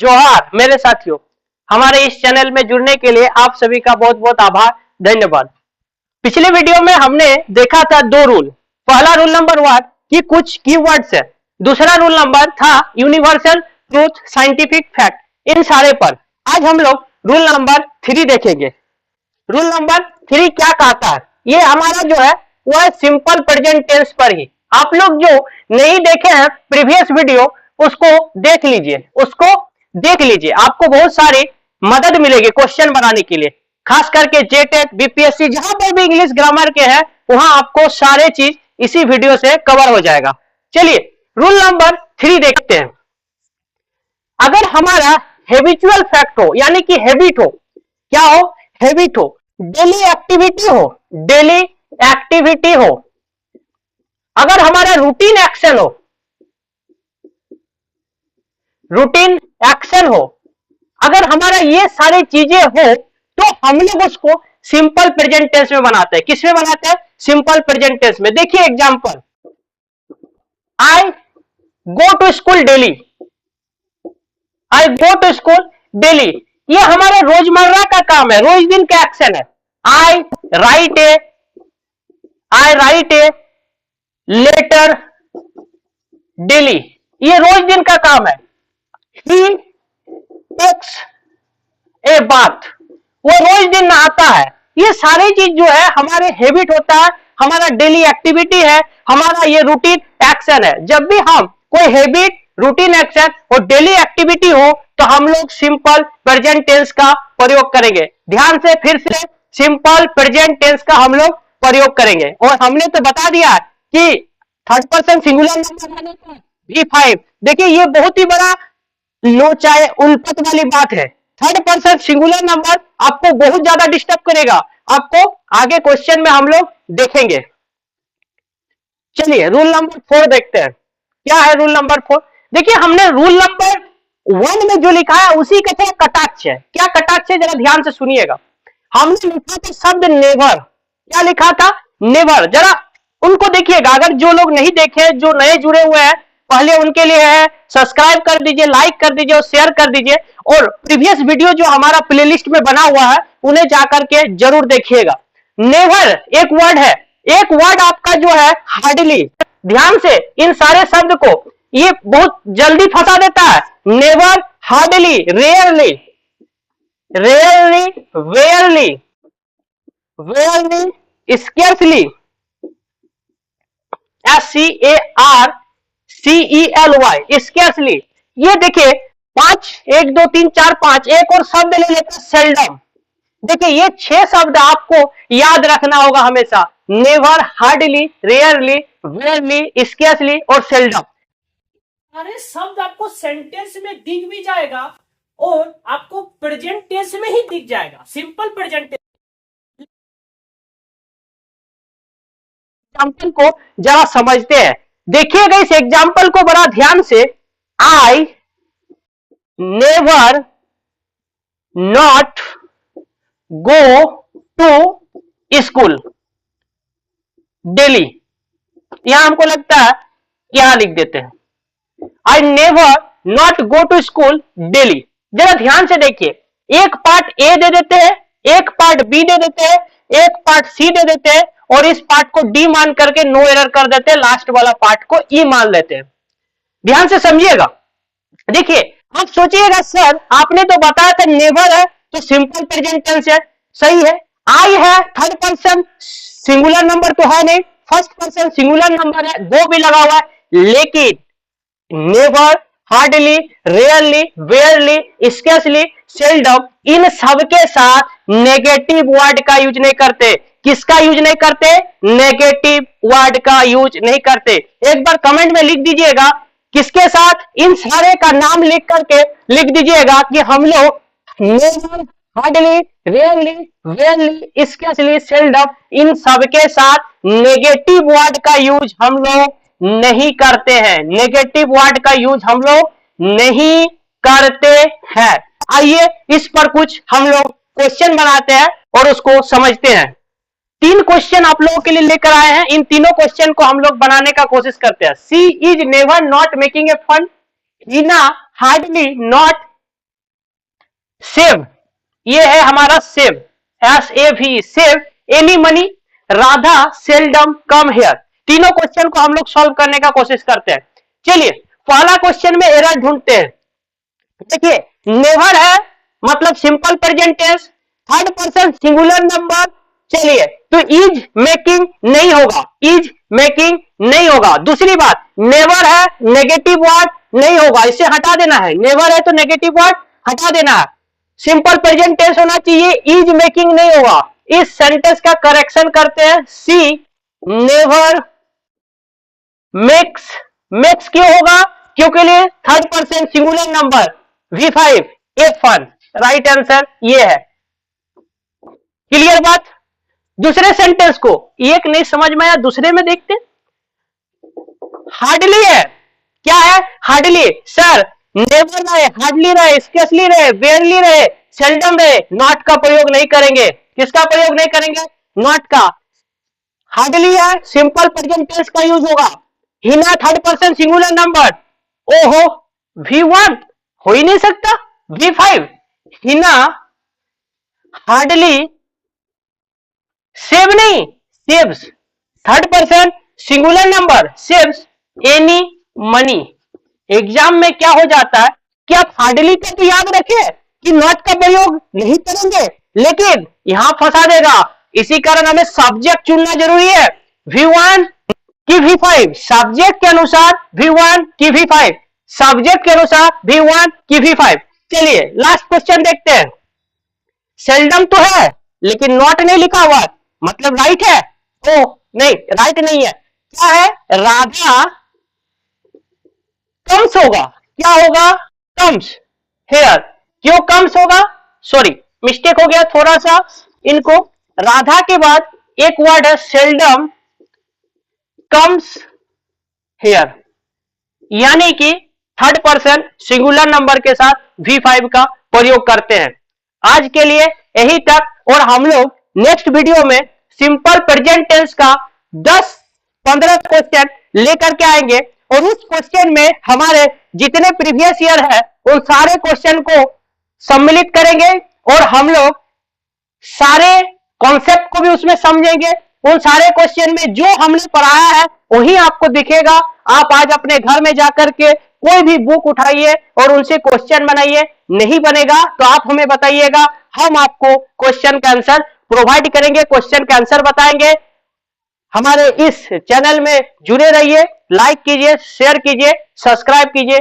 जोहार मेरे साथियों, हमारे इस चैनल में जुड़ने के लिए आप सभी का बहुत बहुत आभार, धन्यवाद। पिछले वीडियो में हमने देखा था दो रूल। पहला रूल नंबर 1 कि कुछ कीवर्ड्स है, दूसरा रूल नंबर था यूनिवर्सल ट्रूथ, साइंटिफिक फैक्ट। इन सारे पर आज हम लोग रूल नंबर 3 देखेंगे। रूल नंबर 3 क्या कहता है? ये हमारा जो है वह सिंपल प्रेजेंट टेंस पर ही। आप लोग जो नहीं देखे हैं प्रीवियस वीडियो, उसको देख लीजिए, आपको बहुत सारी मदद मिलेगी क्वेश्चन बनाने के लिए। खास करके जेटेट, बीपीएससी, जहां पर भी इंग्लिश ग्रामर के हैं वहां आपको सारे चीज इसी वीडियो से कवर हो जाएगा। चलिए रूल नंबर 3 देखते हैं। अगर हमारा हैबिचुअल फैक्ट हो, यानी कि हैबिट हो, क्या हो? हैबिट हो, डेली एक्टिविटी हो, अगर हमारा रूटीन एक्शन हो, अगर हमारा ये सारी चीजें हो तो हम लोग उसको सिंपल प्रेजेंट टेंस में बनाते हैं। किस में बनाते हैं? सिंपल प्रेजेंट टेंस में। देखिए example, I go to school daily, I go to school daily, ये हमारे रोजमर्रा का काम है, रोज दिन का एक्शन है। आई राइट ए लेटर डेली, ये रोज दिन का काम है। ही टेक्स ए बाथ, वो रोज दिन नहाता है। ये सारी चीज जो है हमारे हैबिट होता है, हमारा डेली एक्टिविटी है, हमारा ये रूटीन एक्शन है। जब भी हम कोई हैबिट, रूटीन एक्शन और डेली एक्टिविटी हो तो हम लोग सिंपल प्रेजेंट टेंस का प्रयोग करेंगे। ध्यान से फिर से सिंपल प्रेजेंट टेंस का हम लोग प्रयोग करेंगे। और हमने तो बता दिया कि third person singular number V5, देखिए ये बहुत ही बड़ा लोचाए उल्पत वाली बात है। थर्ड पर्सन सिंगुलर नंबर आपको बहुत ज्यादा डिस्टर्ब करेगा, आपको आगे क्वेश्चन में हम लोग देखेंगे। चलिए रूल नंबर 4 देखते हैं। क्या है रूल नंबर 4? देखिए हमने रूल नंबर 1 में जो लिखा है उसी का कटाक्ष है। क्या कटाक्ष है? जरा ध्यान से सुनिएगा। हमने लिखा था शब्द नेवर। क्या लिखा था? नेवर। जरा उनको देखिएगा, अगर जो लोग नहीं देखे, जो नए जुड़े हुए हैं, पहले उनके लिए है सब्सक्राइब कर दीजिए, लाइक कर दीजिए और शेयर कर दीजिए। और प्रीवियस वीडियो जो हमारा प्लेलिस्ट में बना हुआ है उन्हें जाकर के जरूर देखिएगा। नेवर एक वर्ड है, एक वर्ड आपका जो है हार्डली। ध्यान से इन सारे शब्द को ये बहुत जल्दी फंसा देता है। Never, hardly, rarely, scarcely, SCARCELY, scarcely. ये देखिए 5, 1 2 3 4 5, एक और शब्द ले लेते हैं सेल्डम। देखिए ये 6 शब्द आपको याद रखना होगा हमेशा। Never, hardly, rarely, barely, scarcely और सेल्डम। सारे शब्द आपको सेंटेंस में दिख भी जाएगा और आपको प्रेजेंट टेंस में ही दिख जाएगा, सिंपल प्रेजेंट टेंस। एग्जाम्पल को जरा समझते हैं। देखिएगा इस एग्जाम्पल को बड़ा ध्यान से। I never not go to school daily, यहां हमको लगता है यहां लिख देते हैं I never not go to school daily. जरा ध्यान से देखिए, एक पार्ट ए दे देते हैं, एक पार्ट बी दे देते हैं, एक पार्ट सी दे देते हैं और इस पार्ट को डी मान करके नो एरर कर देते हैं, लास्ट वाला पार्ट को ई मान लेते हैं। ध्यान से समझिएगा। देखिए आप सोचिएगा सर आपने तो बताया था नेवर है तो सिंपल प्रेजेंट टेंस है, सही है। आई है थर्ड पर्सन सिंगुलर नंबर तो है नहीं, फर्स्ट पर्सन सिंगुलर नंबर है, दो भी लगा हुआ है। लेकिन never, hardly, rarely, barely, scarcely, seldom, इन सब के साथ नेगेटिव वर्ड का यूज नहीं करते। किसका यूज नहीं करते? नेगेटिव वर्ड का यूज नहीं करते। एक बार कमेंट में लिख दीजिएगा किसके साथ, इन सारे का नाम लिख करके लिख दीजिएगा कि हम लोग never, hardly, rarely, barely, scarcely, seldom, इन सब के साथ नेगेटिव वर्ड का यूज हम लोग नहीं करते हैं। नेगेटिव वर्ड का यूज हम लोग नहीं करते हैं। आइए इस पर कुछ हम लोग क्वेश्चन बनाते हैं और उसको समझते हैं। 3 क्वेश्चन आप लोगों के लिए लेकर आए हैं, इन तीनों क्वेश्चन को हम लोग बनाने का कोशिश करते हैं। She is never not making a fun, Heena hardly not save, ये है हमारा save, SAV, save any money, Radha seldom come here. तीनों क्वेश्चन को हम लोग सॉल्व करने का कोशिश करते हैं। चलिए पहला क्वेश्चन में एरर ढूंढते हैं। देखिए नेवर है मतलब simple present tense, third person singular number. चलिए तो इज मेकिंग नहीं होगा, इज मेकिंग नहीं होगा। दूसरी बात नेवर है नेगेटिव वर्ड नहीं होगा, इसे हटा देना है। नेवर है तो नेगेटिव वर्ड हटा देना है। सिंपल प्रेजेंट टेंस होना चाहिए, इज मेकिंग नहीं होगा। इस सेंटेंस का करेक्शन करते हैं, सी नेवर मेक्स। मेक्स क्यों होगा? क्योंकि लिए third person singular number V5 F1, right answer ये है। क्लियर बात? दूसरे सेंटेंस को एक नहीं समझ में आया, दूसरे में देखते। हार्डली है, क्या है? हार्डली। सर नेवर रहे, हार्डली रहे, स्केर्सली रहे, बेयरली रहे, सेल्डम रहे, नॉट का प्रयोग नहीं करेंगे। किसका प्रयोग नहीं करेंगे? नॉट का। हार्डली है सिंपल प्रेजेंट टेंस का यूज होगा। Hina third person singular number, ओहो V1 हो ही नहीं सकता, V5। हिना हार्डली सेव नहीं, saves, third person singular number, saves any money. Exam में क्या हो जाता है कि आप हार्डली का तो याद रखें कि नॉट का प्रयोग नहीं करेंगे, लेकिन यहां फंसा देगा। इसी कारण हमें सब्जेक्ट चुनना जरूरी है, V1 की V5, सब्जेक्ट के अनुसार V1 की V5, सब्जेक्ट के अनुसार V1 की V5। चलिए लास्ट क्वेश्चन देखते हैं। सेल्डम तो है लेकिन नॉट नहीं लिखा हुआ, मतलब राइट है? ओ नहीं, राइट नहीं है। क्या है? राधा कम्स होगा। क्या होगा? Comes here. क्यों कम्स होगा? सॉरी मिस्टेक हो गया थोड़ा सा इनको। राधा के बाद एक वर्ड है सेल्डम कम्स हेयर, यानी कि थर्ड पर्सन सिंगुलर नंबर के साथ V5 का प्रयोग करते हैं। आज के लिए यही तक, और हम लोग नेक्स्ट वीडियो में सिंपल प्रेजेंट टेंस का 10-15 क्वेश्चन लेकर के आएंगे, और उस क्वेश्चन में हमारे जितने प्रीवियस ईयर है उन सारे क्वेश्चन को सम्मिलित करेंगे, और हम लोग सारे कॉन्सेप्ट को भी उसमें समझेंगे। उन सारे क्वेश्चन में जो हमने पढ़ाया है वही आपको दिखेगा। आप आज अपने घर में जाकर के कोई भी बुक उठाइए और उनसे क्वेश्चन बनाइए। नहीं बनेगा तो आप हमें बताइएगा, हम आपको क्वेश्चन का आंसर प्रोवाइड करेंगे, क्वेश्चन का आंसर बताएंगे। हमारे इस चैनल में जुड़े रहिए, लाइक कीजिए, शेयर कीजिए, सब्सक्राइब कीजिए।